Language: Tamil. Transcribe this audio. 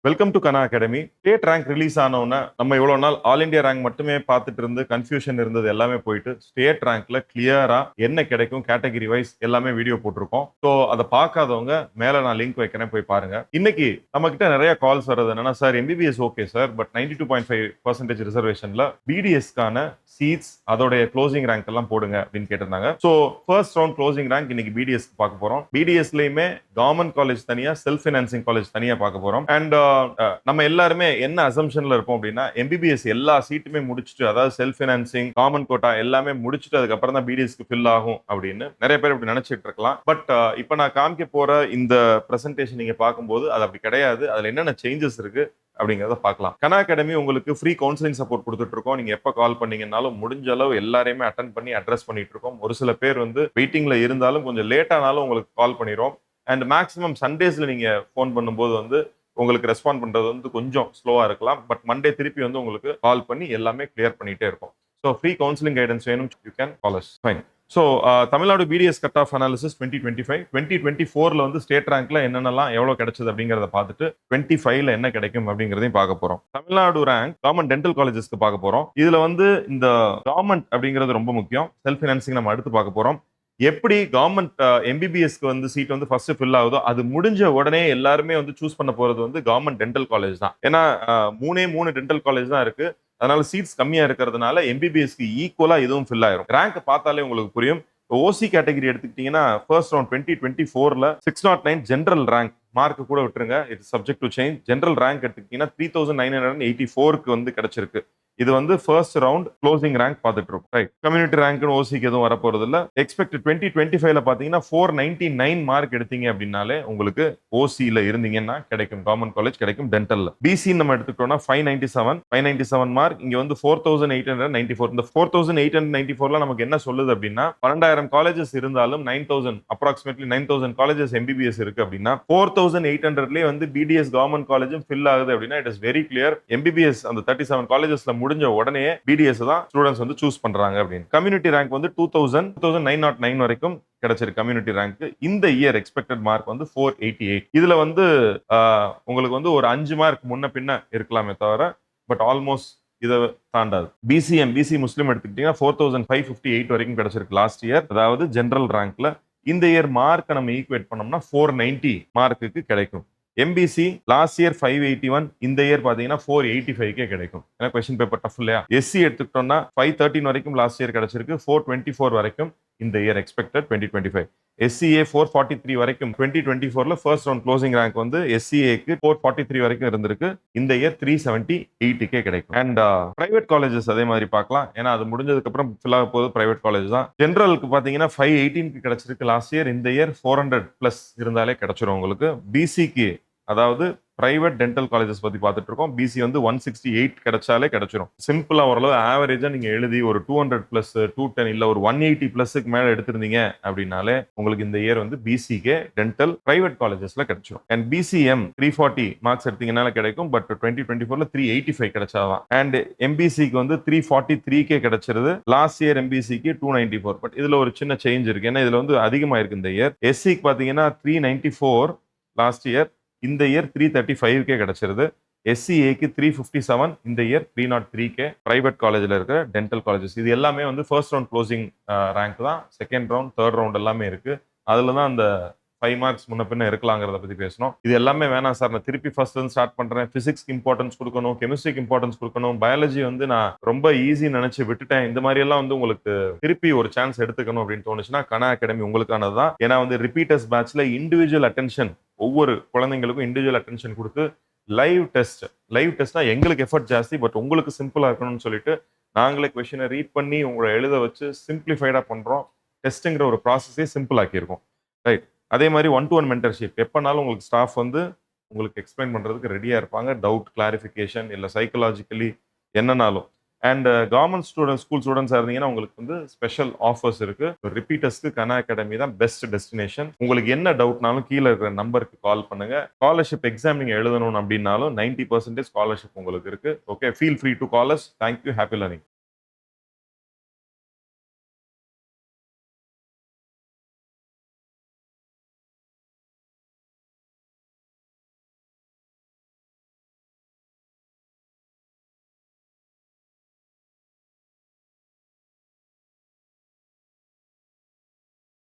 Welcome to Kanaa academy. State rank release ஆனவுடனே நம்ம இவ்வளவு நாள் ஆல் இந்தியா ரேங்க் மட்டுமே பார்த்துட்டு இருந்து கன்ஃபியூஷன் இருந்தது எல்லாமே போயிட்டு ஸ்டேட் ரேங்க்ல கிளியரா என்ன கிடைக்கும் கேட்டகரி வைஸ் எல்லாமே வீடியோ போட்டிருக்கோம். ஸோ அதை பார்க்காதவங்க மேல நான் லிங்க் வைக்கிறேன், போய் பாருங்க. இன்னைக்கு நம்ம கிட்ட நிறைய கால்ஸ் வர்றது என்னன்னா, sir MBBS okay sir, but 92.5% ரிசர்வேஷன்ல பிடிஎஸ்க்கான சீட்ஸ் அதோடைய க்ளோசிங் ரேங்க் எல்லாம் போடுங்க அப்படின்னு கேட்டிருந்தாங்க. So first round closing rank இன்னைக்கு பிடிஎஸ் பார்க்க போறோம். பிடிஎஸ்லயுமே கவர்மெண்ட் காலேஜ் தனியா, செல்ஃப் ஃபினான்சிங் காலேஜ் தனியா பார்க்க போறோம். அண்ட் நம்ம எல்லாருமே என்ன அசம்ஷன்ல இருப்போம் அப்படின்னா, எம்பிபிஎஸ் எல்லா சீட்டுமே முடிச்சுட்டு, அதாவது செல்ஃப் ஃபினான்சிங், காமன் கோட்டா எல்லாமே முடிச்சுட்டு அதுக்கப்புறம் தான் பிடிஎஸ்க்கு ஃபில் ஆகும் அப்படின்னு நிறைய பேர் இப்படி நினைச்சிட்டு இருக்கலாம். பட் இப்போ நான் காமிக்க போற இந்த பிரசன்டேஷன் நீங்க பார்க்கும்போது அது அப்படி கிடையாது. அதுல என்னென்ன சேஞ்சஸ் இருக்கு அப்படிங்கறத பார்க்கலாம். கனா அகாடமி உங்களுக்கு ஃப்ரீ கவுன்சிலிங் சப்போர்ட் கொடுத்துட்டு இருக்கோம். நீங்க எப்ப கால் பண்ணீங்கன்னாலும் முடிஞ்ச அளவு எல்லாரையுமே அட்டன் பண்ணி அட்ரஸ் பண்ணிட்டு இருக்கோம். ஒரு சில பேர் வந்து வெயிட்டிங்ல இருந்தாலும் கொஞ்சம் லேட் ஆனாலும் உங்களுக்கு கால் பண்ணிடுவோம். அண்ட் மேக்ஸிமம் சண்டேஸ்ல நீங்க ஃபோன் பண்ணும்போது வந்து உங்களுக்கு ரெஸ்பாண்ட் பண்றது வந்து கொஞ்சம் ஸ்லோவா இருக்கலாம். பட் மண்டே திருப்பி வந்து உங்களுக்கு கால் பண்ணி எல்லாமே கிளியர் பண்ணிட்டே இருக்கும். ஸோ ஃப்ரீ கவுன்சிலிங் கைடன்ஸ் வேணும், you can call us. Fine. So Tamil Nadu BDS cut off analysis 2025 2024ல வந்து ஸ்டேட் ரேங்க்ல என்னென்னலாம் எவ்வளவு கிடைச்சது அப்படிங்கறத பார்த்துட்டு 25ல என்ன கிடைக்கும் அப்படிங்கறதையும் பார்க்க போறோம். தமிழ்நாடு ரேங்க் கவர்மெண்ட் டென்டல் காலேஜஸ்க்கு பார்க்க போறோம். இதுல வந்து இந்த கவர்மெண்ட் அப்படிங்கிறது ரொம்ப முக்கியம். செல்ஃப் ஃபினான்சிங் நம்ம அடுத்து பார்க்க போறோம். எப்படி கவர்மெண்ட் எம்பிபிஎஸ்க்கு வந்து சீட் வந்து ஃபர்ஸ்ட் ஃபில் ஆகுதோ, அது முடிஞ்ச உடனே எல்லாருமே வந்து சூஸ் பண்ண போறது வந்து கவர்மெண்ட் டென்டல் காலேஜ் தான். ஏன்னா மூணு டென்டல் காலேஜ் தான் இருக்கு. அதனால சீட்ஸ் கம்மியா இருக்கிறதுனால எம்பிபிஎஸ்க்கு ஈக்குவலா இதுவும் ஃபில் ஆயிரும். ரேங்க் பார்த்தாலே உங்களுக்கு புரியும். ஓசி கேட்டகரி எடுத்துக்கிட்டீங்கன்னா ஃபர்ஸ்ட் ரவுண்ட் 2024ல 609 ஜெனரல் ரேங்க், மார்க் கூட விட்டுருங்க, it's subject to change. General rank எடுத்துக்கிட்டீங்கன்னா 3984க்கு வந்து கிடைச்சிருக்கு. இது வந்து ஃபர்ஸ்ட் ரவுண்ட் க்ளோசிங் ரேங்க் பார்த்துட்டு இருக்கோம். ரைட். கம்யூனிட்டி ரேங்க்னு ஓசிக்கு எதுவும் வரப்போறது இல்ல. எக்ஸ்பெக்ட் 2025ல பாத்தீங்கன்னா 499 மார்க் எடுத்தீங்க அப்படின்னாலே உங்களுக்கு ஓசியில இருந்தீங்கன்னா கிடைக்கும், கவர்மெண்ட் காலேஜ் கிடைக்கும் டென்டல்ல. பிசி நம்ம எடுத்துக்கிட்டோம்னா 597 மார்க். இங்க வந்து 4894. இந்த 4894ல நமக்கு என்ன சொல்லுது அப்படின்னா, 12,000 காலேஜஸ் இருந்தாலும் 9000 அப்ராக்சிமேட்லி 9000 காலேஜஸ் எம்பிபிஎஸ் இருக்கு அப்படின்னா 4800லேயே வந்து பிடிஎஸ் கவர்மெண்ட் காலேஜும் ஃபில் ஆகுது அப்படின்னா it is very clear MBBS அந்த 37 காலேஜஸ்ல முடிஞ்ச உடனே பிடிஎஸ் தான் ஸ்டூடெண்ட்ஸ் வந்து சூஸ் பண்றாங்க அப்படின்னு. கம்யூனிட்டி ரேங்க் வந்து 2909 வரைக்கும் கிடைச்சிருக்கு கம்யூனிட்டி ரேங்க். இந்த இயர் எக்ஸ்பெக்டட் மார்க் வந்து 488. இதுல வந்து உங்களுக்கு வந்து ஒரு 5 மார்க் முன்ன பின்ன இருக்கலாமே தவிர பட் ஆல்மோஸ்ட் இதை தாண்டாது. பிசி முஸ்லீம் எடுத்துக்கிட்டீங்கன்னா 4558 வரைக்கும் கிடைச்சிருக்கு லாஸ்ட் இயர், அதாவது ஜெனரல் ரேங்க்ல. இந்த இயர் மார்க் நம்ம ஈக்குவேட் பண்ணோம்னா 490 மார்க்குக்கு கிடைக்கும். எம்பிசி லாஸ்ட் இயர் 581, இந்த இயர் பாத்தீங்கன்னா 485 கிடைக்கும். ஏன்னா கொஸ்டின் பேப்பர் டஃப் இல்லையா. எஸ்சி எடுத்துக்கிட்டோம்னா 513 வரைக்கும் லாஸ்ட் இயர் கிடைச்சிருக்கு. 424 வரைக்கும் இந்த இயர் எக்ஸ்பெக்டட் 2025. எஸ்சிஏ 443 வரைக்கும் 2024ல ஃபர்ஸ்ட் ரவுண்ட் க்ளோசிங் ரேங்க் வந்து எஸ்சிஏக்கு 443 வரைக்கும் இருந்திருக்கு. இந்த இயர் 378 கிடைக்கும். அண்ட் பிரைவேட் காலேஜஸ் அதே மாதிரி பார்க்கலாம். ஏன்னா அது முடிஞ்சதுக்கு அப்புறம் ஃபில் ஆக போகுது பிரைவேட் காலேஜ் தான். ஜெனரலுக்கு பாத்தீங்கன்னா 518 கிடைச்சிருக்கு லாஸ்ட் இயர். இந்த இயர் 400 பிளஸ் இருந்தாலே கிடைச்சிரும் உங்களுக்கு. பிசிக்கு அதாவது பிரைவேட் டென்டல் காலேஜஸ் பத்தி பார்த்துட்டு இருக்கோம். பிசி வந்து 168 கிடைச்சாலே கிடைச்சிரும். சிம்பிளா ஓரளவு ஆவரேஜா நீங்க எழுதி ஒரு 200 பிளஸ் 210 இல்ல ஒரு 180 பிளஸ்க்கு மேல எடுத்திருந்தீங்க அப்படின்னாலே உங்களுக்கு இந்த இயர் வந்து பிசிக்கு டென்டல் பிரைவேட் காலேஜஸ்ல கிடைச்சிரும். அண்ட் பிசிஎம் 340 மார்க்ஸ் எடுத்தீங்கனால கிடைக்கும். பட் 2024ல 385 கிடைச்சாதான். அண்ட் எம்பிசிக்கு வந்து 343 கிடைச்சிருது. Last year எம்பிசிக்கு 294. பட் இதுல ஒரு சின்ன சேஞ்ச் இருக்கு. ஏன்னா இதுல வந்து அதிகமா இருக்கு இந்த இயர். எஸ்சிக்கு பாத்தீங்கன்னா 394 லாஸ்ட் இயர், இந்த இயர் 335 கிடைச்சிருது. எஸ்சிஏக்கு 357, இந்த இயர் 303 பிரைவேட் காலேஜ்ல இருக்கிற டென்டல் காலேஜஸ். இது எல்லாமே வந்து ஃபர்ஸ்ட் ரவுண்ட் க்ளோசிங் ரேங்க் தான். செகண்ட் ரவுண்ட், தேர்ட் ரவுண்ட் எல்லாமே இருக்கு. அதுல தான் அந்த 5 மார்க்ஸ் முன்ன பின்ன இருக்கலாங்கிறத பத்தி பேசணும். இது எல்லாமே வேணாம் சார், நான் திருப்பி ஃபர்ஸ்ட் வந்து ஸ்டார்ட் பண்றேன், பிசிக்ஸ்க்கு இம்பார்ட்டன்ஸ் கொடுக்கணும், கெமிஸ்ட்ரிக்கு இம்பார்ட்டன்ஸ் கொடுக்கணும், பயாலஜி வந்து நான் ரொம்ப ஈஸி நினைச்சு விட்டுட்டேன், இந்த மாதிரி எல்லாம் வந்து உங்களுக்கு திருப்பி ஒரு சான்ஸ் எடுத்துக்கணும் அப்படின்னு தோணுச்சுன்னா கனா அகாடமி உங்களுக்கானது தான். ஏன்னா வந்து ரிப்பீட்டர்ஸ் பேட்ச்ல இண்டிவிஜுவல் அட்டென்ஷன், ஒவ்வொரு குழந்தைங்களுக்கும் இண்டிவிஜுவல் அட்டென்ஷன் கொடுத்து லைவ் டெஸ்ட்னா எங்களுக்கு எஃபர்ட் ஜாஸ்தி, பட் உங்களுக்கு சிம்பிளா இருக்கணும்னு சொல்லிட்டு நாங்களே கொஸ்டினை ரீட் பண்ணி உங்களை எழுத வச்சு சிம்பிளிஃபைடா பண்றோம். டெஸ்ட்டுங்கிற ஒரு ப்ராசஸே சிம்பிள் ஆக்கியிருக்கோம். ரைட். அதே மாதிரி 1-to-1 மென்டர்ஷிப், எப்பனாலும் உங்களுக்கு ஸ்டாஃப் வந்து உங்களுக்கு எக்ஸ்பிளைன் பண்றதுக்கு ரெடியா இருப்பாங்க. டவுட் கிளாரிஃபிகேஷன் இல்ல சைக்கலாஜிக்கலி என்னன்னாலும். அண்ட் கவர்மெண்ட் ஸ்கூல் ஸ்டூடெண்ட்ஸா இருந்தீங்கன்னா உங்களுக்கு வந்து ஸ்பெஷல் ஆஃபர்ஸ் இருக்கு. ரிப்பீட்டர்ஸ்க்கு கனா அகாடமி தான் பெஸ்ட் டெஸ்டினேஷன். உங்களுக்கு என்ன டவுட்னாலும் கீழே இருக்கிற நம்பருக்கு கால் பண்ணுங்க. ஸ்காலர்ஷிப் எக்ஸாம் நீங்க எழுதணும் அப்படின்னாலும் 90% ஸ்காலர்ஷிப் உங்களுக்கு இருக்கு. Okay, feel free to call us. Thank you, happy learning.